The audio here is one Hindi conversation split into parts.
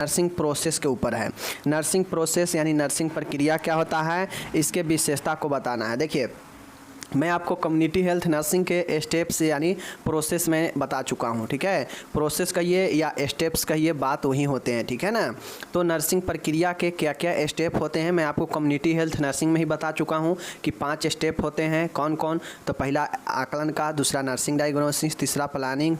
नर्सिंग प्रोसेस के ऊपर है। नर्सिंग प्रोसेस यानी नर्सिंग प्रक्रिया क्या होता है, इसके विशेषता को बताना है। देखिए, मैं आपको कम्युनिटी हेल्थ नर्सिंग के स्टेप्स यानी प्रोसेस में बता चुका हूँ, ठीक है। प्रोसेस कहिए या स्टेप्स कहिए, बात वही होते हैं, ठीक है ना। तो नर्सिंग प्रक्रिया के क्या क्या स्टेप होते हैं मैं आपको कम्युनिटी हेल्थ नर्सिंग में ही बता चुका हूँ कि 5 स्टेप होते हैं। कौन कौन? तो पहला आकलन का, दूसरा नर्सिंग डायग्नोसिस, तीसरा प्लानिंग,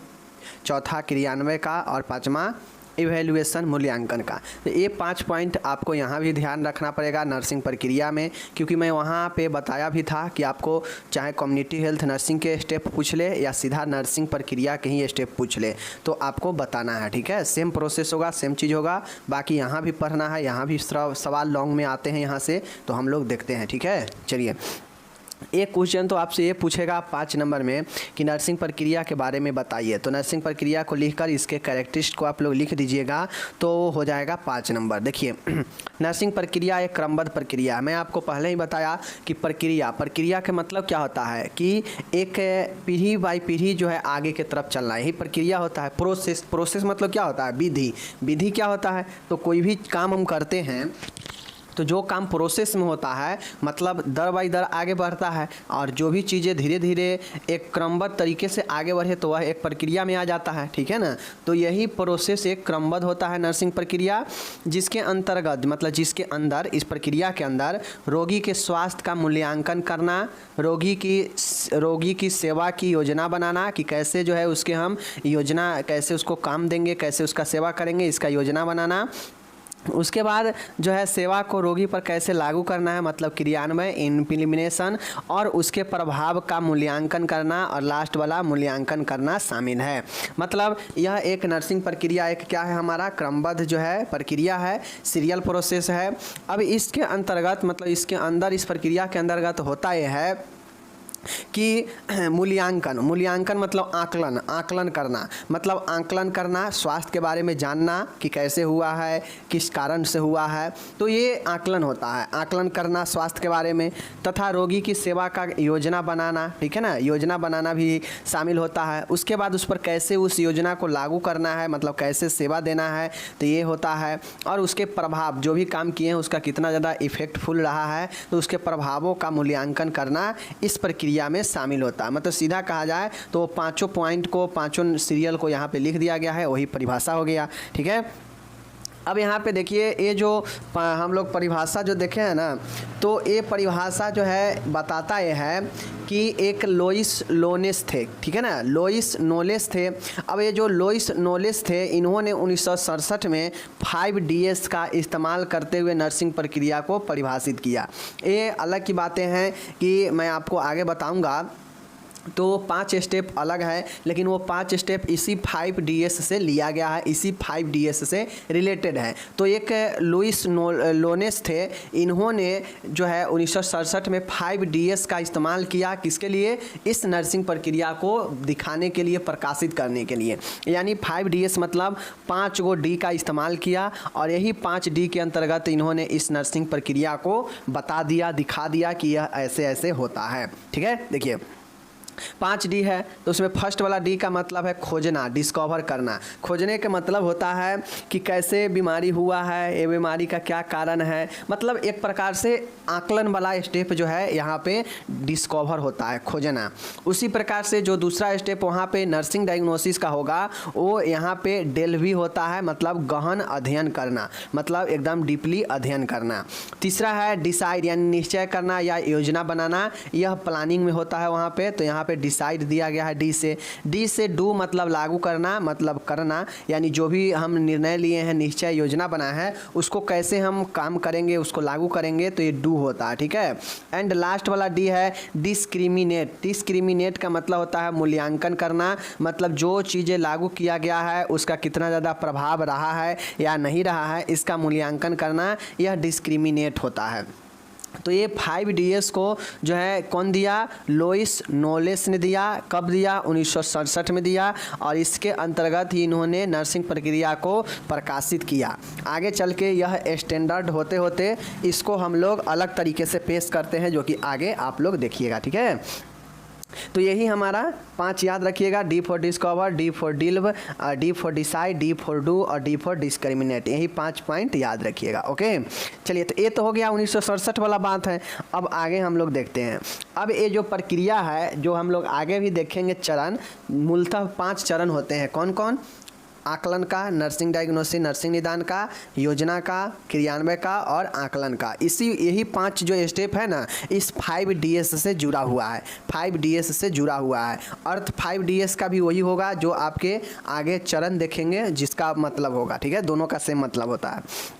चौथा क्रियान्वयन का और पाँचवा इवैल्यूएशन मूल्यांकन का। तो ये 5 पॉइंट आपको यहाँ भी ध्यान रखना पड़ेगा नर्सिंग प्रक्रिया में, क्योंकि मैं वहाँ पे बताया भी था कि आपको चाहे कम्युनिटी हेल्थ नर्सिंग के स्टेप पूछ ले या सीधा नर्सिंग प्रक्रिया के ही स्टेप पूछ ले, तो आपको बताना है, ठीक है। सेम प्रोसेस होगा, सेम चीज़ होगा। बाकी यहाँ भी पढ़ना है, यहाँ भी सवाल लॉन्ग में आते हैं यहाँ से, तो हम लोग देखते हैं, ठीक है। चलिए, एक क्वेश्चन तो आपसे ये पूछेगा 5 नंबर में कि नर्सिंग प्रक्रिया के बारे में बताइए। तो नर्सिंग प्रक्रिया को लिखकर इसके कैरेक्टरिस्टिक को आप लोग लिख दीजिएगा तो हो जाएगा 5 नंबर। देखिए, नर्सिंग प्रक्रिया एक क्रमबद्ध प्रक्रिया है। मैं आपको पहले ही बताया कि प्रक्रिया के मतलब क्या होता है कि एक पीढ़ी बाई पीढ़ी जो है आगे की तरफ चलना, यही प्रक्रिया होता है। प्रोसेस मतलब क्या होता है? विधि क्या होता है? तो कोई भी काम हम करते हैं तो जो काम प्रोसेस में होता है मतलब दर बाई दर आगे बढ़ता है, और जो भी चीज़ें धीरे धीरे एक क्रमबद्ध तरीके से आगे बढ़े तो वह एक प्रक्रिया में आ जाता है, ठीक है ना। तो यही प्रोसेस एक क्रमबद्ध होता है नर्सिंग प्रक्रिया, जिसके अंतर्गत मतलब जिसके अंदर, इस प्रक्रिया के अंदर रोगी के स्वास्थ्य का मूल्यांकन करना, रोगी की सेवा की योजना बनाना कि कैसे जो है उसके हम योजना, कैसे उसको काम देंगे, कैसे उसका सेवा करेंगे, इसका योजना बनाना। उसके बाद जो है सेवा को रोगी पर कैसे लागू करना है मतलब क्रियान्वयन, इम्प्लीमेंटेशन, और उसके प्रभाव का मूल्यांकन करना, और लास्ट वाला मूल्यांकन करना शामिल है। मतलब यह एक नर्सिंग प्रक्रिया एक क्या है, हमारा क्रमबद्ध जो है प्रक्रिया है, सीरियल प्रोसेस है। अब इसके अंतर्गत मतलब इसके अंदर, इस प्रक्रिया के अंतर्गत होता यह है कि मूल्यांकन मतलब आकलन करना, मतलब आकलन करना, स्वास्थ्य के बारे में जानना कि कैसे हुआ है, किस कारण से हुआ है, तो ये आकलन होता है, आकलन करना स्वास्थ्य के बारे में। तथा रोगी की सेवा का योजना बनाना, ठीक है ना, योजना बनाना भी शामिल होता है। उसके बाद उस पर कैसे उस योजना को लागू करना है मतलब कैसे सेवा देना है, तो ये होता है। और उसके प्रभाव, जो भी काम किए हैं उसका कितना ज़्यादा इफेक्टफुल रहा है, तो उसके प्रभावों का मूल्यांकन करना इस प्रक्रिया में शामिल होता है। मतलब सीधा कहा जाए तो 5 पॉइंट को, 5 सीरियल को यहाँ पे लिख दिया गया है, वही परिभाषा हो गया, ठीक है। अब यहाँ पे देखिए, ये जो हम लोग परिभाषा जो देखे हैं ना, तो ये परिभाषा जो है बताता ये है कि एक लोइस लोनेस थे, ठीक है ना, लोइस नोलेस थे। अब ये जो लोइस नोलेस थे, इन्होंने 1967 में 5DS का इस्तेमाल करते हुए नर्सिंग प्रक्रिया को परिभाषित किया। ये अलग की बातें हैं कि मैं आपको आगे बताऊंगा। तो 5 स्टेप अलग है, लेकिन वो 5 स्टेप इसी 5DS से लिया गया है, इसी 5DS से रिलेटेड है। तो एक लुइस लोनेस थे, इन्होंने जो है 1967 में 5DS का इस्तेमाल किया, किसके लिए? इस नर्सिंग प्रक्रिया को दिखाने के लिए, प्रकाशित करने के लिए। यानी 5DS मतलब 5 गो D का इस्तेमाल किया, और यही 5D के अंतर्गत इन्होंने इस नर्सिंग प्रक्रिया को बता दिया, दिखा दिया कि यह ऐसे ऐसे होता है, ठीक है। देखिए, 5D है तो उसमें फर्स्ट वाला D का मतलब है खोजना, डिस्कवर करना। खोजने का मतलब होता है कि कैसे बीमारी हुआ है, ये बीमारी का क्या कारण है, मतलब एक प्रकार से आकलन वाला स्टेप जो है यहाँ पे डिस्कवर होता है, खोजना। उसी प्रकार से जो दूसरा स्टेप वहाँ पे नर्सिंग डायग्नोसिस का होगा, वो यहाँ पे डेल्वी होता है, मतलब गहन अध्ययन करना, मतलब एकदम डीपली अध्ययन करना। तीसरा है डिसाइड यानी निश्चय करना या योजना बनाना, यह प्लानिंग में होता है वहाँ पे। तो यहाँ पे डिसाइड दिया गया है डी से डू मतलब लागू करना, मतलब करना, यानी जो भी हम निर्णय लिए हैं, निश्चय योजना बना है, उसको कैसे हम काम करेंगे, उसको लागू करेंगे, तो ये डू होता है, ठीक है। एंड लास्ट वाला डी है डिस्क्रिमिनेट का मतलब होता है मूल्यांकन करना, मतलब जो चीज़ें लागू किया गया है उसका कितना ज़्यादा प्रभाव रहा है या नहीं रहा है, इसका मूल्यांकन करना, यह डिस्क्रिमिनेट होता है। तो ये 5DS को जो है कौन दिया? लोइस नोलेस ने दिया। कब दिया? 1967 में दिया, और इसके अंतर्गत ही इन्होंने नर्सिंग प्रक्रिया को प्रकाशित किया। आगे चल के यह स्टैंडर्ड होते होते इसको हम लोग अलग तरीके से पेश करते हैं, जो कि आगे आप लोग देखिएगा, ठीक है। तो यही हमारा 5 याद रखिएगा, D for discover, D for delve, D for decide, D for do और डी फॉर डिस्क्रिमिनेट। यही 5 पॉइंट याद रखिएगा। ओके, चलिए, तो ये तो हो गया 1967 वाला बात है। अब आगे हम लोग देखते हैं। अब ये जो प्रक्रिया है, जो हम लोग आगे भी देखेंगे चरण, मूलतः 5 चरण होते हैं। कौन कौन? आकलन का, नर्सिंग डायग्नोसिस, नर्सिंग निदान का, योजना का, क्रियान्वयन का और आकलन का। यही 5 जो स्टेप है ना, इस 5DS से जुड़ा हुआ है। 5DS से जुड़ा हुआ है। अर्थ 5DS का भी वही होगा जो आपके आगे चरण देखेंगे जिसका मतलब होगा। ठीक है, दोनों का सेम मतलब होता है।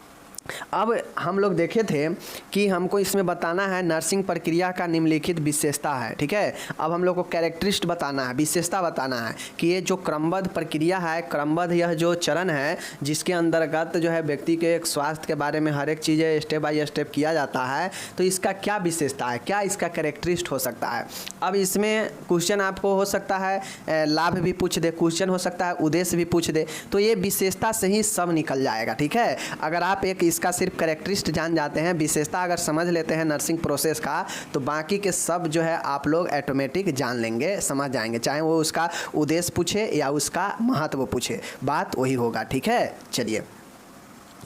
अब हम लोग देखे थे कि हमको इसमें बताना है नर्सिंग प्रक्रिया का निम्नलिखित विशेषता है। ठीक है, अब हम लोग को कैरेक्टरिस्ट बताना है, विशेषता बताना है कि ये जो क्रमबद्ध प्रक्रिया है, क्रमबद्ध यह जो चरण है जिसके अंतर्गत जो है व्यक्ति के एक स्वास्थ्य के बारे में हर एक चीज़ें स्टेप बाय स्टेप किया जाता है, तो इसका क्या विशेषता है, क्या इसका कैरेक्टरिस्ट हो सकता है। अब इसमें क्वेश्चन आपको हो सकता है लाभ भी पूछ दे, क्वेश्चन हो सकता है उद्देश्य भी पूछ दे, तो ये विशेषता से ही सब निकल जाएगा। ठीक है, अगर आप एक इसका सिर्फ कैरेक्टरिस्ट जान जाते हैं, विशेषता अगर समझ लेते हैं नर्सिंग प्रोसेस का, तो बाकी के सब जो है आप लोग ऑटोमेटिक जान लेंगे, समझ जाएंगे, चाहे वो उसका उद्देश्य पूछे या उसका महत्व पूछे, बात वही होगा। ठीक है, चलिए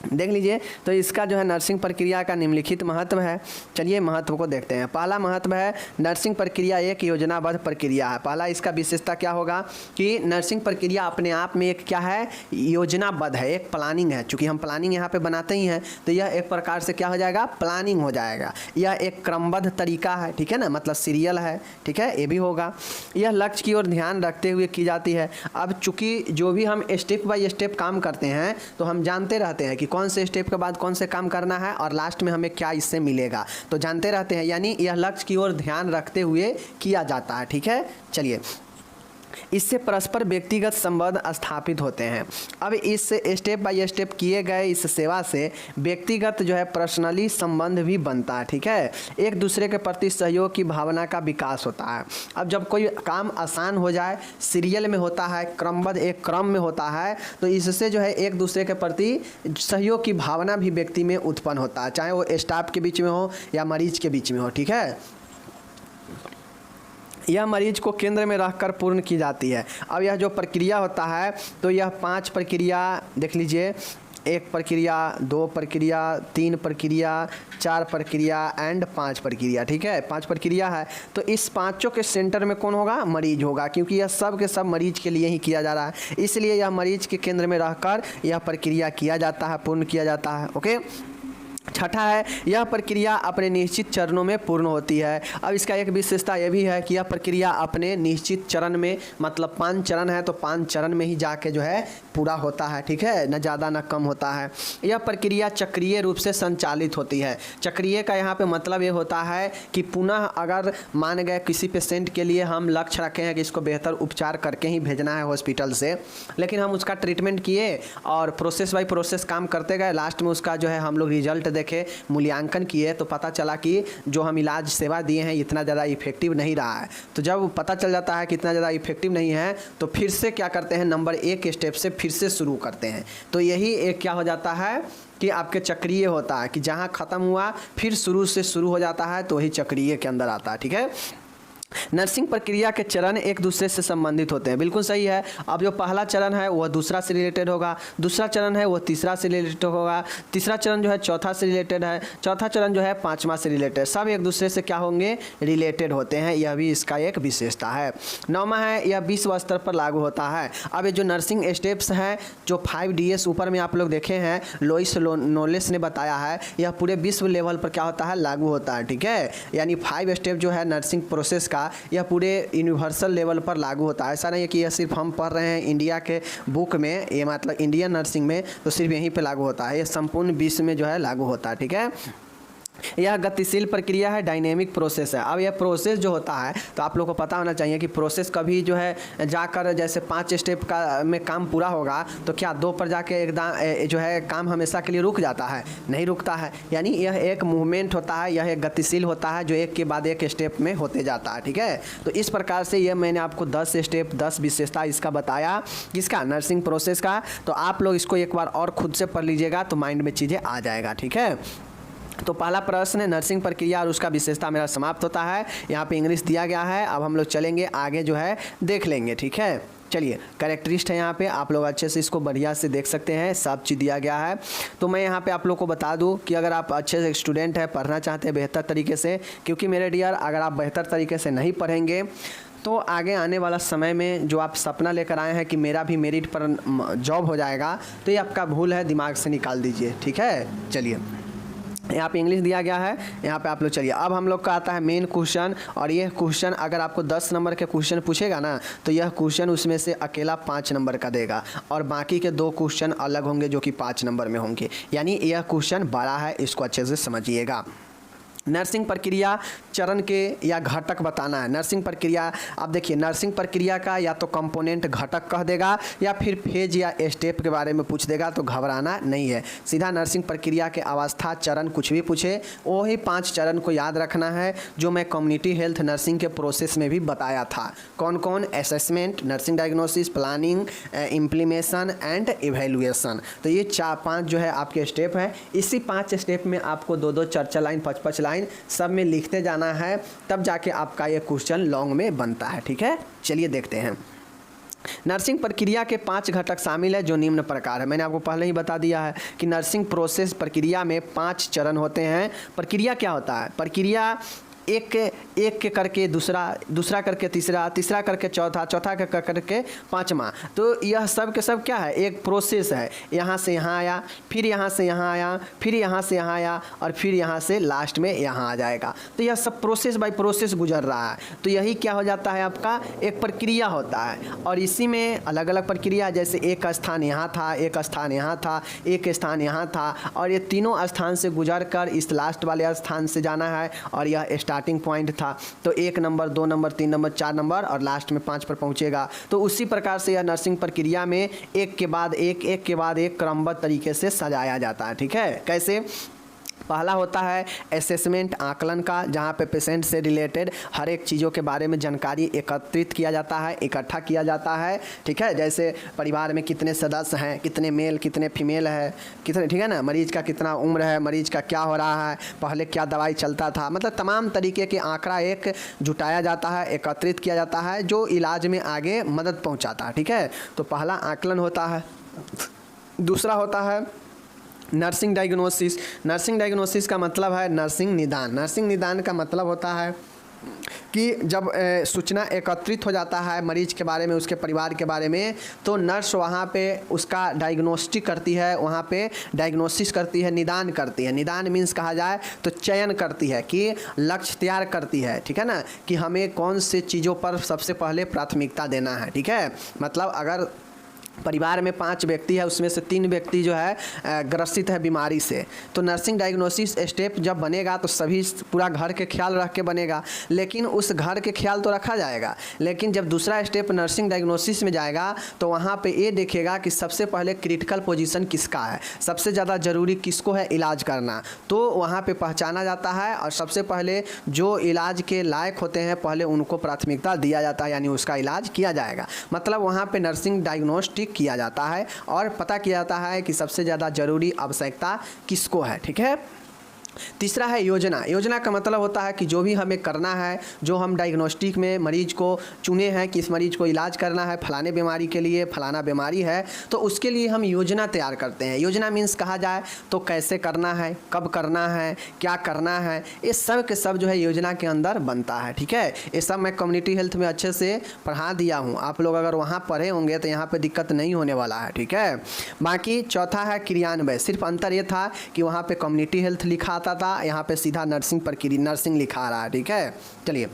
देख लीजिए। तो इसका जो है नर्सिंग प्रक्रिया का निम्नलिखित महत्व है। चलिए महत्व को देखते हैं। पहला महत्व है नर्सिंग प्रक्रिया एक योजनाबद्ध प्रक्रिया है। पहला इसका विशेषता क्या होगा कि नर्सिंग प्रक्रिया अपने आप में एक क्या है, योजनाबद्ध है, एक प्लानिंग है। चूँकि हम प्लानिंग यहाँ पे बनाते ही हैं, तो यह एक प्रकार से क्या हो जाएगा, प्लानिंग हो जाएगा। यह एक क्रमबद्ध तरीका है। ठीक है ना, मतलब सीरियल है। ठीक है, ये भी होगा। यह लक्ष्य की ओर ध्यान रखते हुए की जाती है। अब चूँकि जो भी हम स्टेप बाय स्टेप काम करते हैं, तो हम जानते रहते हैं कि कौन से स्टेप के बाद कौन से काम करना है और लास्ट में हमें क्या इससे मिलेगा, तो जानते रहते हैं। यानी यह लक्ष्य की ओर ध्यान रखते हुए किया जाता है। ठीक है, चलिए, इससे परस्पर व्यक्तिगत संबंध स्थापित होते हैं। अब इस स्टेप बाय स्टेप किए गए इस सेवा से व्यक्तिगत जो है पर्सनली संबंध भी बनता है। ठीक है, एक दूसरे के प्रति सहयोग की भावना का विकास होता है। अब जब कोई काम आसान हो जाए, सीरियल में होता है, क्रमबद्ध एक क्रम में होता है, तो इससे जो है एक दूसरे के प्रति सहयोग की भावना भी व्यक्ति में उत्पन्न होता है, चाहे वो स्टाफ के बीच में हो या मरीज के बीच में हो। ठीक है, यह मरीज को केंद्र में रखकर पूर्ण की जाती है। अब यह जो प्रक्रिया होता है, तो यह 5 प्रक्रिया देख लीजिए, 1 प्रक्रिया, 2 प्रक्रिया, 3 प्रक्रिया, 4 प्रक्रिया एंड 5 प्रक्रिया। ठीक है, 5 प्रक्रिया है। तो इस पाँचों के सेंटर में कौन होगा, मरीज होगा, क्योंकि यह सब के सब मरीज के लिए ही किया जा रहा है, इसलिए यह मरीज के केंद्र में रहकर यह प्रक्रिया किया जाता है, पूर्ण किया जाता है। ओके, छठा है यह प्रक्रिया अपने निश्चित चरणों में पूर्ण होती है। अब इसका एक विशेषता यह भी है कि यह प्रक्रिया अपने निश्चित चरण में, मतलब 5 चरण है तो 5 चरण में ही जाके जो है पूरा होता है। ठीक है, न ज़्यादा न कम होता है। यह प्रक्रिया चक्रीय रूप से संचालित होती है। चक्रीय का यहाँ पे मतलब ये होता है कि पुनः अगर मान गए किसी पेशेंट के लिए हम लक्ष्य रखे हैं कि इसको बेहतर उपचार करके ही भेजना है हॉस्पिटल से, लेकिन हम उसका ट्रीटमेंट किए और प्रोसेस बाई प्रोसेस काम करते गए, लास्ट में उसका जो है हम लोग रिजल्ट देखे, मूल्यांकन किए, तो पता चला कि जो हम इलाज सेवा दिए हैं इतना ज़्यादा इफेक्टिव नहीं रहा है। तो जब पता चल जाता है कि इतना ज़्यादा इफेक्टिव नहीं है, तो फिर से क्या करते हैं, नंबर 1 स्टेप से फिर से शुरू करते हैं। तो यही एक क्या हो जाता है कि आपके चक्रीय होता है कि जहाँ ख़त्म हुआ फिर शुरू से शुरू हो जाता है, तो वही चक्रीय के अंदर आता है। ठीक है, नर्सिंग प्रक्रिया के चरण एक दूसरे से संबंधित होते हैं, बिल्कुल सही है। अब जो पहला चरण है वह दूसरा से रिलेटेड होगा, दूसरा चरण है वह तीसरा से रिलेटेड होगा, तीसरा चरण जो है चौथा से रिलेटेड है, चौथा चरण जो है 5वां से रिलेटेड, सब एक दूसरे से क्या होंगे, रिलेटेड होते हैं। यह भी इसका एक विशेषता है। 9वां है यह विश्व स्तर पर लागू होता है। अब ये जो नर्सिंग स्टेप्स हैं जो 5DS ऊपर में आप लोग देखे हैं, लोइस नोलेस ने बताया है, यह पूरे विश्व लेवल पर क्या होता है, लागू होता है। ठीक है, यानी 5 स्टेप जो है नर्सिंग प्रोसेस का, यह पूरे यूनिवर्सल लेवल पर लागू होता है। ऐसा नहीं है कि यह सिर्फ हम पढ़ रहे हैं इंडिया के बुक में, ये मतलब इंडियन नर्सिंग में तो सिर्फ यहीं पे लागू होता है, यह संपूर्ण विश्व में जो है लागू होता है। ठीक है, यह गतिशील प्रक्रिया है, डायनेमिक प्रोसेस है। अब यह प्रोसेस जो होता है, तो आप लोग को पता होना चाहिए कि प्रोसेस कभी जो है जाकर जैसे 5 स्टेप का में काम पूरा होगा, तो क्या 2 पर जाके एकदम जो है काम हमेशा के लिए रुक जाता है, नहीं रुकता है। यानी यह एक मूवमेंट होता है, यह एक गतिशील होता है जो एक के बाद एक स्टेप में होते जाता है। ठीक है, तो इस प्रकार से यह मैंने आपको 10 स्टेप 10 विशेषता इसका बताया, किसका, नर्सिंग प्रोसेस का। तो आप लोग इसको एक बार और खुद से पढ़ लीजिएगा तो माइंड में चीज़ें आ जाएगा। ठीक है, तो पहला प्रश्न है नर्सिंग प्रक्रिया और उसका विशेषता मेरा समाप्त होता है। यहाँ पे इंग्लिश दिया गया है, अब हम लोग चलेंगे आगे जो है देख लेंगे, ठीक है। चलिए कैरेक्टरिस्ट है यहाँ पे, आप लोग अच्छे से इसको बढ़िया से देख सकते हैं, सब चीज़ दिया गया है। तो मैं यहाँ पे आप लोग को बता दूँ कि अगर आप अच्छे से स्टूडेंट हैं, पढ़ना चाहते हैं बेहतर तरीके से, क्योंकि मेरे डियर अगर आप बेहतर तरीके से नहीं पढ़ेंगे तो आगे आने वाला समय में जो आप सपना लेकर आए हैं कि मेरा भी मेरिट पर जॉब हो जाएगा, तो ये आपका भूल है, दिमाग से निकाल दीजिए, ठीक है। चलिए यहाँ पे इंग्लिश दिया गया है, यहाँ पे आप लोग चलिए। अब हम लोग का आता है मेन क्वेश्चन, और यह क्वेश्चन अगर आपको 10 नंबर के क्वेश्चन पूछेगा ना, तो यह क्वेश्चन उसमें से अकेला 5 नंबर का देगा, और बाकी के 2 क्वेश्चन अलग होंगे जो कि 5 नंबर में होंगे। यानी यह क्वेश्चन बड़ा है, इसको अच्छे से समझिएगा। नर्सिंग प्रक्रिया चरण के या घटक बताना है। नर्सिंग प्रक्रिया, आप देखिए नर्सिंग प्रक्रिया का या तो कंपोनेंट घटक कह देगा या फिर फेज या स्टेप के बारे में पूछ देगा, तो घबराना नहीं है। सीधा नर्सिंग प्रक्रिया के अवस्था चरण कुछ भी पूछे, वही 5 चरण को याद रखना है जो मैं कम्युनिटी हेल्थ नर्सिंग के प्रोसेस में भी बताया था। कौन कौन? Assessment, nursing diagnosis, planning, implementation and evaluation. तो ये 4-5 जो है आपके स्टेप है। इसी 5 स्टेप में आपको 2-2, 4-4 लाइन, 5-5 लाइन सब में लिखते जाना है, तब जाके आपका ये क्वेश्चन लॉन्ग में बनता है, ठीक है। चलिए देखते हैं। नर्सिंग प्रक्रिया के 5 घटक शामिल है जो निम्न प्रकार है। मैंने आपको पहले ही बता दिया है कि नर्सिंग प्रोसेस प्रक्रिया में 5 चरण होते हैं। प्रक्रिया क्या होता है? प्रक्रिया एक के करके दूसरा करके तीसरा करके चौथा करके 5वां। तो यह सब के सब क्या है? एक प्रोसेस है। यहाँ से यहाँ आया, फिर यहाँ से यहाँ आया, फिर यहाँ से यहाँ आया, और फिर यहाँ से लास्ट में यहाँ आ जाएगा। तो यह सब प्रोसेस बाय प्रोसेस गुजर रहा है। तो यही क्या हो जाता है? आपका एक प्रक्रिया होता है। और इसी में अलग अलग प्रक्रिया, जैसे एक स्थान यहाँ था, एक स्थान यहाँ था, एक स्थान यहाँ था, और ये तीनों स्थान से गुजर कर इस लास्ट वाले स्थान से जाना है, और यह स्टार्टिंग पॉइंट था। तो 1 नंबर, 2 नंबर, 3 नंबर, 4 नंबर, और लास्ट में 5 पर पहुंचेगा। तो उसी प्रकार से यह नर्सिंग प्रक्रिया में एक के बाद एक क्रमबद्ध तरीके से सजाया जाता है, ठीक है। कैसे? पहला होता है असेसमेंट, आकलन का, जहाँ पे पेशेंट से रिलेटेड हर एक चीज़ों के बारे में जानकारी एकत्रित किया जाता है, इकट्ठा किया जाता है, ठीक है। जैसे परिवार में कितने सदस्य हैं, कितने मेल कितने फीमेल है, कितने, ठीक है ना, मरीज का कितना उम्र है, मरीज का क्या हो रहा है, पहले क्या दवाई चलता था, मतलब तमाम तरीके के आंकड़ा एक जुटाया जाता है, एकत्रित किया जाता है, जो इलाज में आगे मदद पहुँचाता है, ठीक है। तो पहला आकलन होता है। दूसरा होता है नर्सिंग डायग्नोसिस। नर्सिंग डायग्नोसिस का मतलब है नर्सिंग निदान। नर्सिंग निदान का मतलब होता है कि जब सूचना एकत्रित हो जाता है मरीज के बारे में, उसके परिवार के बारे में, तो नर्स वहाँ पे उसका डायग्नोस्टिक करती है, वहाँ पे डायग्नोसिस करती है, निदान करती है। निदान मीन्स कहा जाए तो चयन करती है कि लक्ष्य तैयार करती है, ठीक है ना, कि हमें कौन से चीज़ों पर सबसे पहले प्राथमिकता देना है, ठीक है। मतलब अगर परिवार में 5 व्यक्ति है, उसमें से 3 व्यक्ति जो है ग्रसित है बीमारी से, तो नर्सिंग डायग्नोसिस स्टेप जब बनेगा तो सभी पूरा घर के ख्याल रख के बनेगा, लेकिन उस घर के ख्याल तो रखा जाएगा, लेकिन जब दूसरा स्टेप नर्सिंग डायग्नोसिस में जाएगा तो वहाँ पे ये देखेगा कि सबसे पहले क्रिटिकल पोजीशन किसका है, सबसे ज़्यादा ज़रूरी किसको है इलाज करना, तो वहाँ पे पहचाना जाता है, और सबसे पहले जो इलाज के लायक होते हैं पहले उनको प्राथमिकता दिया जाता है, यानी उसका इलाज किया जाएगा। मतलब वहाँ पे नर्सिंग डायग्नोस्टिक किया जाता है और पता किया जाता है कि सबसे ज़्यादा ज़रूरी आवश्यकता किसको है, ठीक है। तीसरा है योजना। योजना का मतलब होता है कि जो भी हमें करना है, जो हम डायग्नोस्टिक में मरीज को चुने हैं कि इस मरीज को इलाज करना है, फलाने बीमारी के लिए, फलाना बीमारी है, तो उसके लिए हम योजना तैयार करते हैं। योजना मीन्स कहा जाए तो कैसे करना है, कब करना है, क्या करना है, ये सब के सब जो है योजना के अंदर बनता है, ठीक है। ये सब मैं कम्युनिटी हेल्थ में अच्छे से पढ़ा दिया हूँ, आप लोग अगर वहाँ पढ़े होंगे तो यहाँ पर दिक्कत नहीं होने वाला है, ठीक है। बाकी चौथा है क्रियान्वयन। सिर्फ अंतर ये था कि वहाँ पर कम्युनिटी हेल्थ लिखा था, यहाँ पे सीधा नर्सिंग प्रक्रिया नर्सिंग लिखा रहा है, ठीक है। चलिए,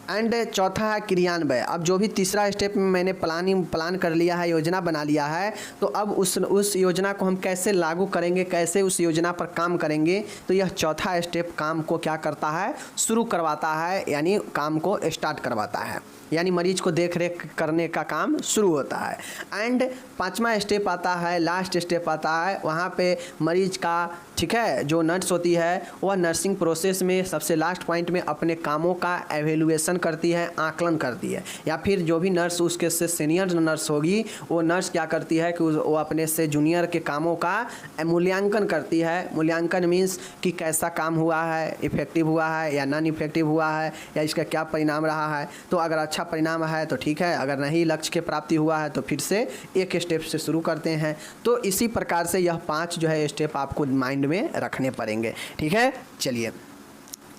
एंड चौथा है क्रियान्वयन। अब जो भी तीसरा स्टेप में मैंने प्लान कर लिया है, योजना बना लिया है, तो अब उस योजना को हम कैसे लागू करेंगे, कैसे उस योजना पर काम करेंगे, तो यह चौथा स्टेप काम को क्या करता है, शुरू करवाता है, यानी काम को स्टार्ट करवाता है, यानी मरीज को देख रेख करने का काम शुरू होता है। एंड 5वां स्टेप आता है, लास्ट स्टेप आता है, वहाँ पे मरीज का, ठीक है, जो नर्स होती है वह नर्सिंग प्रोसेस में सबसे लास्ट पॉइंट में अपने कामों का एवेल्युएशन विश्लेषण करती है, आकलन करती है, या फिर जो भी नर्स उसके से सीनियर नर्स होगी वो नर्स क्या करती है कि वो अपने से जूनियर के कामों का मूल्यांकन करती है। मूल्यांकन मीन्स कि कैसा काम हुआ है, इफेक्टिव हुआ है या नॉन इफेक्टिव हुआ है, या इसका क्या परिणाम रहा है। तो अगर अच्छा परिणाम है तो ठीक है, अगर नहीं लक्ष्य की प्राप्ति हुआ है तो फिर से एक स्टेप से शुरू करते हैं। तो इसी प्रकार से यह 5 जो है स्टेप आपको माइंड में रखने पड़ेंगे। ठीक है, चलिए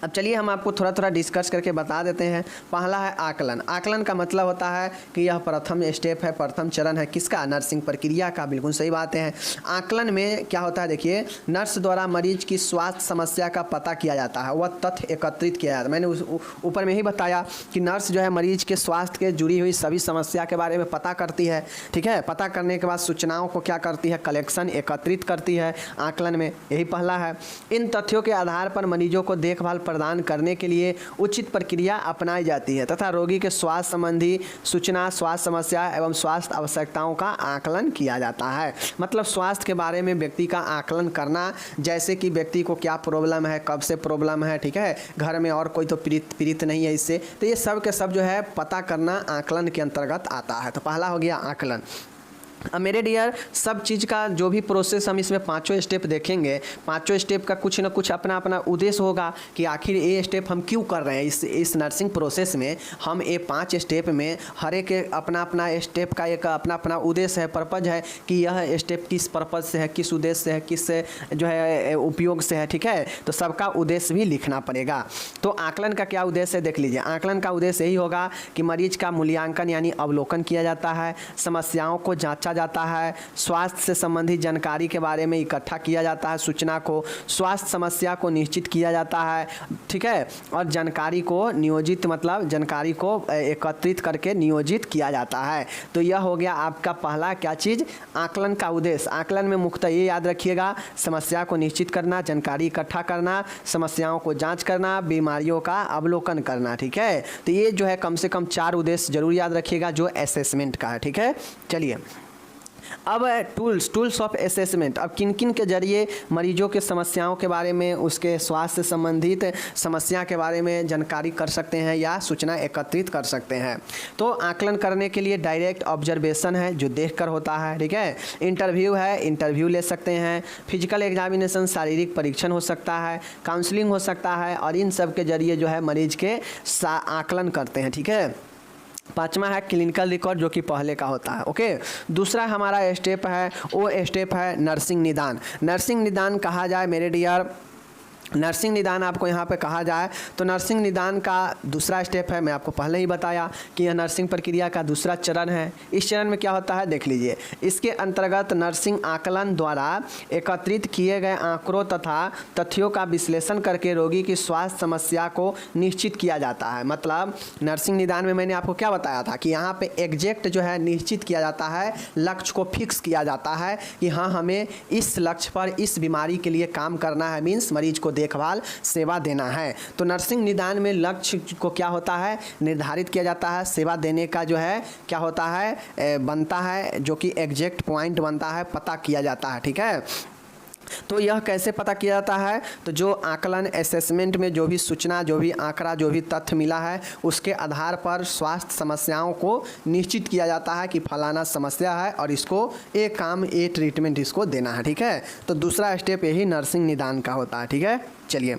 अब चलिए हम आपको थोड़ा थोड़ा डिस्कस करके बता देते हैं। पहला है आकलन। आकलन का मतलब होता है कि यह प्रथम स्टेप है, प्रथम चरण है किसका, नर्सिंग प्रक्रिया का। बिल्कुल सही बात है। आकलन में क्या होता है, देखिए नर्स द्वारा मरीज की स्वास्थ्य समस्या का पता किया जाता है, वह तथ्य एकत्रित किया जाता है। मैंने उस ऊपर में ही बताया कि नर्स जो है मरीज के स्वास्थ्य के जुड़ी हुई सभी समस्या के बारे में पता करती है। ठीक है, पता करने के बाद सूचनाओं को क्या करती है, कलेक्शन एकत्रित करती है आकलन में, यही पहला है। इन तथ्यों के आधार पर मरीजों को देखभाल प्रदान करने के लिए उचित प्रक्रिया अपनाई जाती है तथा रोगी के स्वास्थ्य संबंधी सूचना, स्वास्थ्य समस्या एवं स्वास्थ्य आवश्यकताओं का आकलन किया जाता है। मतलब स्वास्थ्य के बारे में व्यक्ति का आकलन करना, जैसे कि व्यक्ति को क्या प्रॉब्लम है, कब से प्रॉब्लम है, ठीक है, घर में और कोई तो पीड़ित नहीं है इससे, तो ये सब के सब जो है पता करना आकलन के अंतर्गत आता है। तो पहला हो गया आकलन। अब मेरे डियर सब चीज़ का जो भी प्रोसेस हम इसमें 5 स्टेप देखेंगे, 5 स्टेप का कुछ ना कुछ अपना अपना उद्देश्य होगा कि आखिर ये स्टेप हम क्यों कर रहे हैं। इस नर्सिंग प्रोसेस में हम ये 5 स्टेप में हर एक अपना अपना स्टेप का एक अपना अपना उद्देश्य है, पर्पज है कि यह स्टेप किस पर्पज से है, किस उद्देश्य से है, किस जो है उपयोग से है। ठीक है, तो सबका उद्देश्य भी लिखना पड़ेगा। तो आकलन का क्या उद्देश्य है देख लीजिए। आकलन का उद्देश्य यही होगा कि मरीज का मूल्यांकन यानी अवलोकन किया जाता है, समस्याओं को जांचा जाता है, स्वास्थ्य से संबंधित जानकारी के बारे में इकट्ठा किया जाता है, सूचना को, स्वास्थ्य समस्या को निश्चित किया जाता है। ठीक है, और जानकारी को नियोजित मतलब जानकारी को एकत्रित करके नियोजित किया जाता है। तो यह हो गया आपका पहला क्या चीज़, आकलन का उद्देश्य। आकलन में मुख्यतः ये याद रखिएगा, समस्या को निश्चित करना, जानकारी इकट्ठा करना, समस्याओं को जांच करना, बीमारियों का अवलोकन करना। ठीक है, तो ये जो है कम से कम 4 उद्देश्य जरूर याद रखिएगा जो असेसमेंट का है। ठीक है, चलिए अब टूल्स ऑफ असेसमेंट। अब किन किन के जरिए मरीजों के समस्याओं के बारे में, उसके स्वास्थ्य से संबंधित समस्या के बारे में जानकारी कर सकते हैं या सूचना एकत्रित कर सकते हैं। तो आकलन करने के लिए डायरेक्ट ऑब्जर्वेशन है जो देखकर होता है। ठीक है, इंटरव्यू है, इंटरव्यू ले सकते हैं, फिजिकल एग्जामिनेशन शारीरिक परीक्षण हो सकता है, काउंसलिंग हो सकता है, और इन सब के जरिए जो है मरीज के आकलन करते हैं। ठीक है, 5वां है क्लिनिकल रिकॉर्ड जो कि पहले का होता है। ओके, दूसरा हमारा स्टेप है, वो स्टेप है नर्सिंग निदान। नर्सिंग निदान कहा जाए मेरे डियर, नर्सिंग निदान आपको यहाँ पे कहा जाए तो नर्सिंग निदान का दूसरा स्टेप है। मैं आपको पहले ही बताया कि यह नर्सिंग प्रक्रिया का दूसरा चरण है। इस चरण में क्या होता है देख लीजिए। इसके अंतर्गत नर्सिंग आकलन द्वारा एकत्रित किए गए आंकड़ों तथा तथ्यों का विश्लेषण करके रोगी की स्वास्थ्य समस्या को निश्चित किया जाता है। मतलब नर्सिंग निदान में मैंने आपको क्या बताया था कि यहाँ पे एग्जैक्ट जो है निश्चित किया जाता है, लक्ष्य को फिक्स किया जाता है कि हाँ हमें इस लक्ष्य पर इस बीमारी के लिए काम करना है, मीन्स मरीज को देखभाल सेवा देना है। तो नर्सिंग निदान में लक्ष्य को क्या होता है निर्धारित किया जाता है, सेवा देने का जो है क्या होता है बनता है, जो कि एग्जैक्ट पॉइंट बनता है, पता किया जाता है। ठीक है, तो यह कैसे पता किया जाता है, तो जो आकलन असेसमेंट में जो भी सूचना, जो भी आंकड़ा, जो भी तथ्य मिला है उसके आधार पर स्वास्थ्य समस्याओं को निश्चित किया जाता है कि फलाना समस्या है और इसको ये काम, ये ट्रीटमेंट इसको देना है। ठीक है, तो दूसरा स्टेप यही नर्सिंग निदान का होता है। ठीक है, चलिए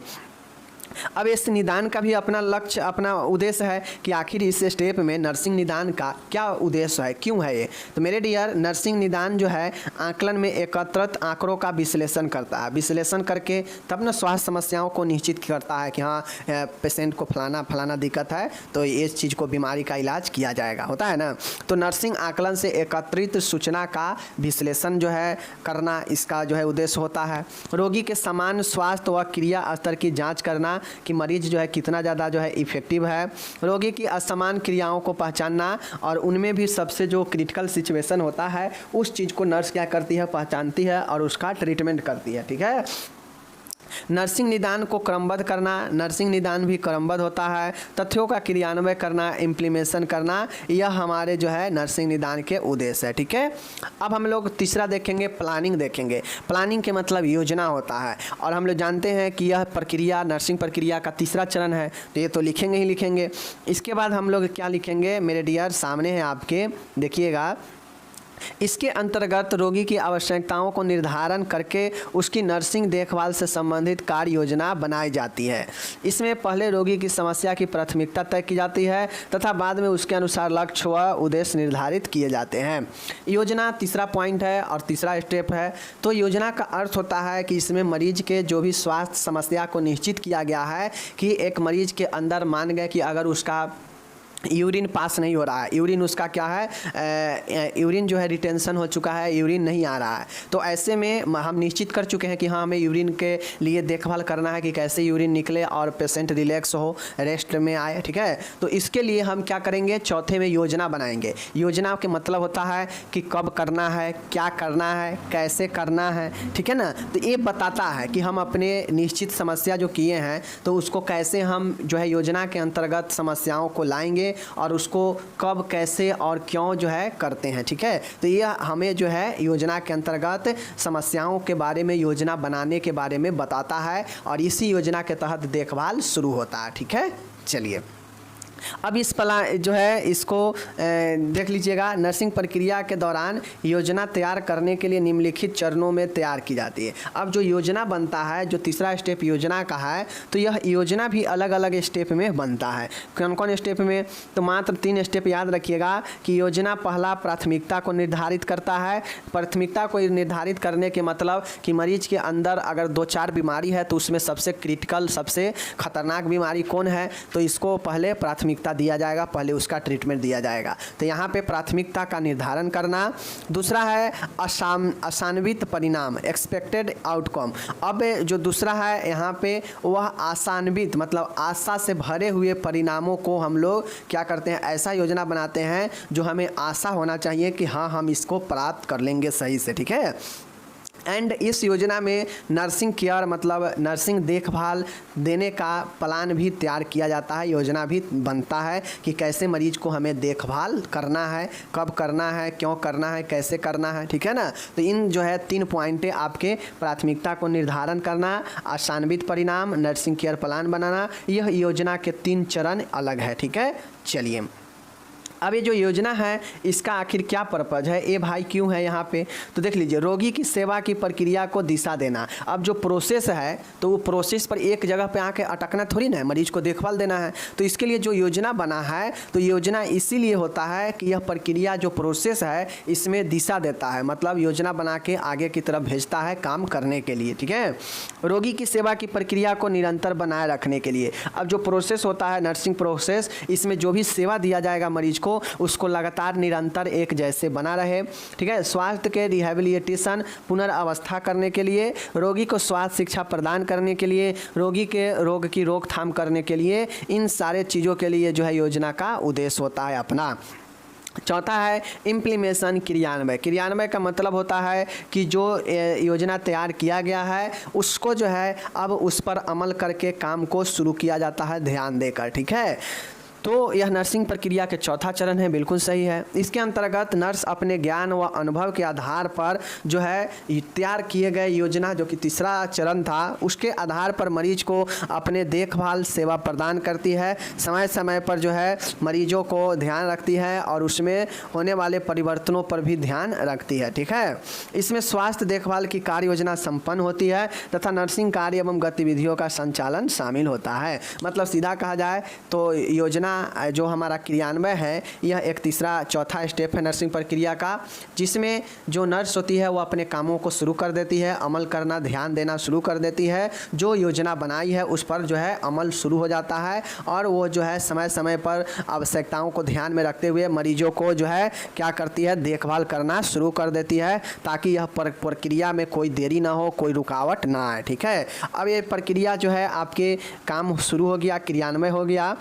अब इस निदान का भी अपना लक्ष्य, अपना उद्देश्य है कि आखिर इस स्टेप में नर्सिंग निदान का क्या उद्देश्य है, क्यों है ये। तो मेरे डियर नर्सिंग निदान जो है आकलन में एकत्रित आंकड़ों का विश्लेषण करता है, विश्लेषण करके तब न स्वास्थ्य समस्याओं को निश्चित करता है कि हाँ पेशेंट को फलाना दिक्कत है तो इस चीज़ को, बीमारी का इलाज किया जाएगा, होता है ना। तो नर्सिंग आकलन से एकत्रित सूचना का विश्लेषण जो है करना, इसका जो है उद्देश्य होता है। रोगी के समान स्वास्थ्य व क्रिया स्तर की जाँच करना कि मरीज जो है कितना ज़्यादा जो है इफेक्टिव है, रोगी की असमान क्रियाओं को पहचानना और उनमें भी सबसे जो क्रिटिकल सिचुएशन होता है उस चीज़ को नर्स क्या करती है, पहचानती है और उसका ट्रीटमेंट करती है। ठीक है, नर्सिंग निदान को क्रमबद्ध करना, नर्सिंग निदान भी क्रमबद्ध होता है। तथ्यों का क्रियान्वयन करना, इम्प्लीमेशन करना, यह हमारे जो है नर्सिंग निदान के उद्देश्य है। ठीक है, अब हम लोग तीसरा देखेंगे, प्लानिंग देखेंगे। प्लानिंग के मतलब योजना होता है, और हम लोग जानते हैं कि यह प्रक्रिया नर्सिंग प्रक्रिया का तीसरा चरण है, तो ये तो लिखेंगे ही लिखेंगे। इसके बाद हम लोग क्या लिखेंगे मेरे डियर, सामने है आपके, देखिएगा। इसके अंतर्गत रोगी की आवश्यकताओं को निर्धारण करके उसकी नर्सिंग देखभाल से संबंधित कार्य योजना बनाई जाती है। इसमें पहले रोगी की समस्या की प्राथमिकता तय की जाती है तथा बाद में उसके अनुसार लक्ष्य व उद्देश्य निर्धारित किए जाते हैं। योजना तीसरा पॉइंट है और तीसरा स्टेप है। तो योजना का अर्थ होता है कि इसमें मरीज के जो भी स्वास्थ्य समस्या को निश्चित किया गया है कि एक मरीज के अंदर मान गए कि अगर उसका यूरिन पास नहीं हो रहा है, यूरिन उसका क्या है, यूरिन जो है रिटेंशन हो चुका है, यूरिन नहीं आ रहा है, तो ऐसे में हम निश्चित कर चुके हैं कि हाँ हमें यूरिन के लिए देखभाल करना है कि कैसे यूरिन निकले और पेशेंट रिलैक्स हो, रेस्ट में आए। ठीक है, तो इसके लिए हम क्या करेंगे, चौथे में योजना बनाएंगे। योजना के मतलब होता है कि कब करना है, क्या करना है, कैसे करना है। ठीक है ना, तो ये बताता है कि हम अपने निश्चित समस्या जो किए हैं तो उसको कैसे हम जो है योजना के अंतर्गत समस्याओं को लाएंगे और उसको कब, कैसे और क्यों जो है करते हैं। ठीक है, तो यह हमें जो है योजना के अंतर्गत समस्याओं के बारे में, योजना बनाने के बारे में बताता है और इसी योजना के तहत देखभाल शुरू होता है। ठीक है, चलिए अब इस जो है इसको देख लीजिएगा। नर्सिंग प्रक्रिया के दौरान योजना तैयार करने के लिए निम्नलिखित चरणों में तैयार की जाती है। अब जो योजना बनता है, जो तीसरा स्टेप योजना का है, तो यह योजना भी अलग अलग स्टेप में बनता है। कौन कौन स्टेप में, तो मात्र 3 स्टेप याद रखिएगा कि योजना पहला प्राथमिकता को निर्धारित करता है। प्राथमिकता को निर्धारित करने के मतलब कि मरीज के अंदर अगर 2-4 बीमारी है तो उसमें सबसे क्रिटिकल, सबसे खतरनाक बीमारी कौन है, तो इसको पहले प्राथमिकता दिया जाएगा, पहले उसका ट्रीटमेंट दिया जाएगा। तो यहाँ पे प्राथमिकता का निर्धारण करना। दूसरा है आशान्वित परिणाम, एक्सपेक्टेड आउटकम। अब जो दूसरा है यहाँ पे वह आशान्वित मतलब आशा से भरे हुए परिणामों को हम लोग क्या करते हैं, ऐसा योजना बनाते हैं जो हमें आशा होना चाहिए कि हाँ हम इसको प्राप्त कर लेंगे सही से। ठीक है, एंड इस योजना में नर्सिंग केयर मतलब नर्सिंग देखभाल देने का प्लान भी तैयार किया जाता है, योजना भी बनता है कि कैसे मरीज को हमें देखभाल करना है, कब करना है, क्यों करना है, कैसे करना है। ठीक है ना, तो इन जो है 3 पॉइंटें आपके प्राथमिकता को निर्धारण करना, आशान्वित परिणाम, नर्सिंग केयर प्लान बनाना, यह योजना के 3 चरण अलग है। ठीक है, चलिए अब ये जो योजना है इसका आखिर क्या पर्पज़ है, ए भाई क्यों है यहाँ पे, तो देख लीजिए। रोगी की सेवा की प्रक्रिया को दिशा देना। अब जो प्रोसेस है तो वो प्रोसेस पर एक जगह पे आके अटकना थोड़ी ना है, मरीज को देखभाल देना है। तो इसके लिए जो योजना बना है, तो योजना इसीलिए होता है कि यह प्रक्रिया जो प्रोसेस है इसमें दिशा देता है, मतलब योजना बना के आगे की तरफ भेजता है काम करने के लिए। ठीक है, रोगी की सेवा की प्रक्रिया को निरंतर बनाए रखने के लिए। अब जो प्रोसेस होता है नर्सिंग प्रोसेस, इसमें जो भी सेवा दिया जाएगा मरीज को उसको लगातार निरंतर एक जैसे बना रहे। ठीक है, स्वास्थ्य के रिहैबिलिटेशन पुनर्वस्था करने के लिए, रोगी को स्वास्थ्य शिक्षा प्रदान करने के लिए, रोगी के रोग की रोकथाम करने के लिए, इन सारे चीज़ों के लिए जो है योजना का उद्देश्य होता है अपना। चौथा है इम्प्लीमेशन, क्रियान्वय। क्रियान्वय का मतलब होता है कि जो योजना तैयार किया गया है उसको जो है अब उस पर अमल करके काम को शुरू किया जाता है ध्यान देकर। ठीक है, तो यह नर्सिंग प्रक्रिया के चौथा चरण है, बिल्कुल सही है। इसके अंतर्गत नर्स अपने ज्ञान व अनुभव के आधार पर जो है तैयार किए गए योजना, जो कि तीसरा चरण था, उसके आधार पर मरीज को अपने देखभाल सेवा प्रदान करती है, समय समय पर जो है मरीजों को ध्यान रखती है और उसमें होने वाले परिवर्तनों पर भी ध्यान रखती है। ठीक है, इसमें स्वास्थ्य देखभाल की कार्य योजना संपन्न होती है तथा नर्सिंग कार्य एवं गतिविधियों का संचालन शामिल होता है। मतलब सीधा कहा जाए तो योजना जो हमारा क्रियान्वय है यह एक तीसरा चौथा स्टेप है नर्सिंग प्रक्रिया का, जिसमें जो नर्स होती है वो अपने कामों को शुरू कर देती है, अमल करना, ध्यान देना शुरू कर देती है। जो योजना बनाई है उस पर जो है अमल शुरू हो जाता है और वो जो है समय समय पर आवश्यकताओं को ध्यान में रखते हुए मरीजों को जो है क्या करती है, देखभाल करना शुरू कर देती है ताकि यह प्रक्रिया में कोई देरी ना हो, कोई रुकावट ना आए। ठीक है, अब ये प्रक्रिया जो है आपके काम शुरू हो गया, क्रियान्वय हो गया।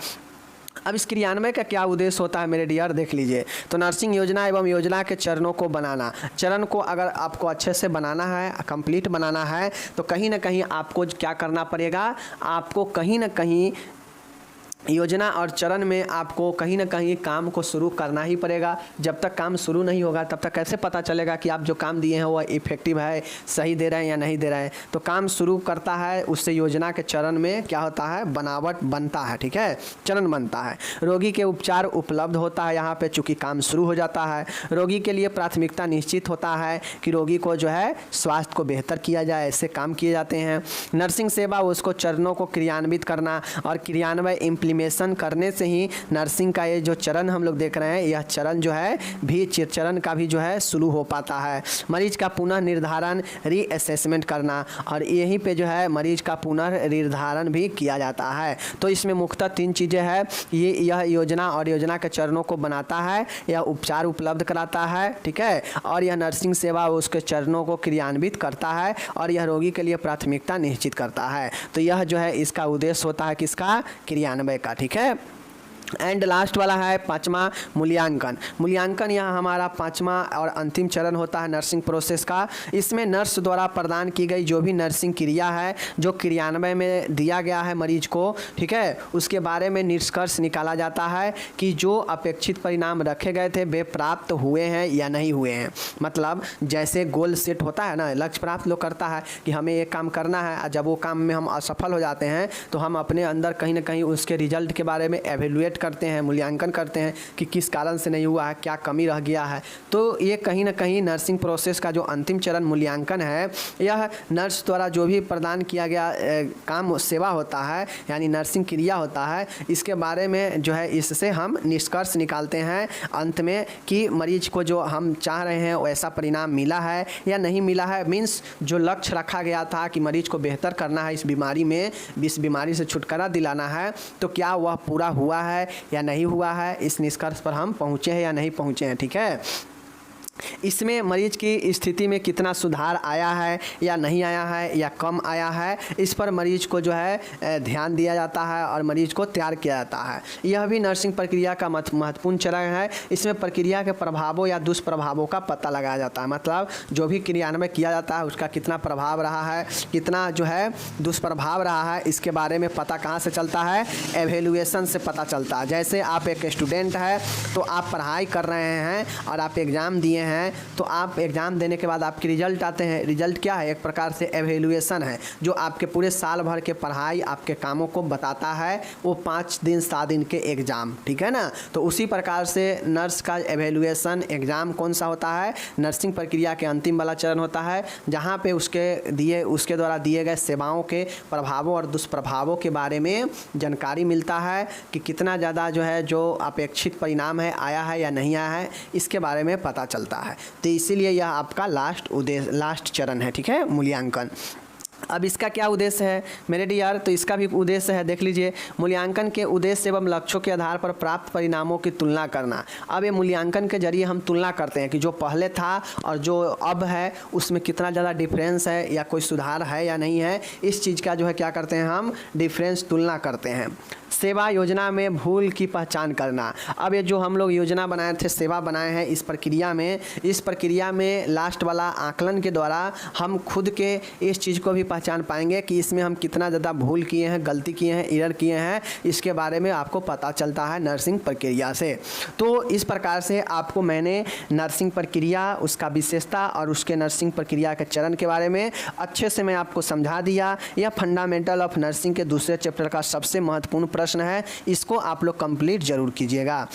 अब इस क्रियान्वयन का क्या उद्देश्य होता है मेरे डियर, देख लीजिए। तो नर्सिंग योजना एवं योजना के चरणों को बनाना, चरण को अगर आपको अच्छे से बनाना है, कंप्लीट बनाना है, तो कहीं ना कहीं आपको क्या करना पड़ेगा, आपको कहीं ना कहीं योजना और चरण में आपको कहीं ना कहीं काम को शुरू करना ही पड़ेगा। जब तक काम शुरू नहीं होगा तब तक कैसे पता चलेगा कि आप जो काम दिए हैं वो इफेक्टिव है, सही दे रहे हैं या नहीं दे रहे हैं। तो काम शुरू करता है, उससे योजना के चरण में क्या होता है, बनावट बनता है, ठीक है, चरण बनता है। रोगी के उपचार उपलब्ध होता है यहाँ पे, चूँकि काम शुरू हो जाता है। रोगी के लिए प्राथमिकता निश्चित होता है कि रोगी को जो है स्वास्थ्य को बेहतर किया जाए, ऐसे काम किए जाते हैं। नर्सिंग सेवा उसको चरणों को क्रियान्वित करना और क्रियान्वय इम्प्लीमेशन करने से ही नर्सिंग का ये जो चरण हम लोग देख रहे हैं, यह चरण जो है भी चरण का भी जो है शुरू हो पाता है। मरीज का पुनः निर्धारण रीअसेसमेंट करना, और यहीं पे जो है मरीज का पुनः निर्धारण भी किया जाता है। तो इसमें मुख्यतः 3 चीज़ें हैं, यह योजना और योजना के चरणों को बनाता है, यह उपचार उपलब्ध कराता है, ठीक है, और यह नर्सिंग सेवा उसके चरणों को क्रियान्वित करता है, और यह रोगी के लिए प्राथमिकता निश्चित करता है। तो यह जो है इसका उद्देश्य होता है किसका, क्रियान्वय का, ठीक है। एंड लास्ट वाला है 5वां मूल्यांकन। मूल्यांकन यह हमारा 5वां और अंतिम चरण होता है नर्सिंग प्रोसेस का। इसमें नर्स द्वारा प्रदान की गई जो भी नर्सिंग क्रिया है, जो क्रियान्वय में दिया गया है मरीज को, ठीक है, उसके बारे में निष्कर्ष निकाला जाता है कि जो अपेक्षित परिणाम रखे गए थे वे प्राप्त हुए हैं या नहीं हुए हैं। मतलब जैसे गोल सेट होता है ना, लक्ष्य प्राप्त लोग करता है कि हमें ये काम करना है, जब वो काम में हम असफल हो जाते हैं तो हम अपने अंदर कहीं ना कहीं उसके रिजल्ट के बारे में एवेल्युएट करते हैं, मूल्यांकन करते हैं कि किस कारण से नहीं हुआ है, क्या कमी रह गया है। तो ये कहीं ना कहीं नर्सिंग प्रोसेस का जो अंतिम चरण मूल्यांकन है, यह नर्स द्वारा जो भी प्रदान किया गया काम सेवा होता है, यानी नर्सिंग क्रिया होता है, इसके बारे में जो है इससे हम निष्कर्ष निकालते हैं अंत में कि मरीज को जो हम चाह रहे हैं वैसा परिणाम मिला है या नहीं मिला है। मीन्स जो लक्ष्य रखा गया था कि मरीज को बेहतर करना है, इस बीमारी में, इस बीमारी से छुटकारा दिलाना है, तो क्या वह पूरा हुआ है या नहीं हुआ है, इस निष्कर्ष पर हम पहुँचे हैं या नहीं पहुँचे हैं, ठीक है। इसमें मरीज की स्थिति में कितना सुधार आया है या नहीं आया है या कम आया है, इस पर मरीज को जो है ध्यान दिया जाता है और मरीज को तैयार किया जाता है। यह भी नर्सिंग प्रक्रिया का महत्वपूर्ण चरण है। इसमें प्रक्रिया के प्रभावों या दुष्प्रभावों का पता लगाया जाता है। मतलब जो भी क्रियान्वय किया जाता है उसका कितना प्रभाव रहा है, कितना जो है दुष्प्रभाव रहा है, इसके बारे में पता कहाँ से चलता है, एवेल्युएशन से पता चलता है। जैसे आप एक स्टूडेंट है तो आप पढ़ाई कर रहे हैं और आप एग्ज़ाम दिए हैं, तो आप एग्ज़ाम देने के बाद आपके रिजल्ट आते हैं। रिजल्ट क्या है, एक प्रकार से एवेल्युएशन है, जो आपके पूरे साल भर के पढ़ाई, आपके कामों को बताता है। वो 5 दिन 7 दिन के एग्ज़ाम, ठीक है ना। तो उसी प्रकार से नर्स का एवेल्युएशन एग्ज़ाम कौन सा होता है, नर्सिंग प्रक्रिया के अंतिम वाला चरण होता है, जहाँ पे उसके द्वारा दिए गए सेवाओं के प्रभावों और दुष्प्रभावों के बारे में जानकारी मिलता है कि कितना ज़्यादा जो है जो अपेक्षित परिणाम है आया है या नहीं आया है, इसके बारे में पता चलता है। तो इसीलिए यह आपका लास्ट चरण है, ठीक है, मूल्यांकन। अब इसका क्या उद्देश्य है मेरे डियर, तो इसका भी उद्देश्य है, देख लीजिए। मूल्यांकन के उद्देश्य एवं लक्ष्यों के आधार पर प्राप्त परिणामों की तुलना करना। अब ये मूल्यांकन के जरिए हम तुलना करते हैं कि जो पहले था और जो अब है उसमें कितना ज़्यादा डिफरेंस है या कोई सुधार है या नहीं है, इस चीज़ का जो है क्या करते हैं हम, डिफरेंस तुलना करते हैं। सेवा योजना में भूल की पहचान करना। अब ये जो हम लोग योजना बनाए थे, सेवा बनाए हैं, इस प्रक्रिया में लास्ट वाला आकलन के द्वारा हम खुद के इस चीज़ को भी पहचान पाएंगे कि इसमें हम कितना ज़्यादा भूल किए हैं, गलती किए हैं, एरर किए हैं, इसके बारे में आपको पता चलता है नर्सिंग प्रक्रिया से। तो इस प्रकार से आपको मैंने नर्सिंग प्रक्रिया, उसका विशेषता और उसके नर्सिंग प्रक्रिया के चरण के बारे में अच्छे से मैं आपको समझा दिया। यह फंडामेंटल ऑफ नर्सिंग के दूसरे चैप्टर का सबसे महत्वपूर्ण प्रश्न है, इसको आप लोग कंप्लीट जरूर कीजिएगा।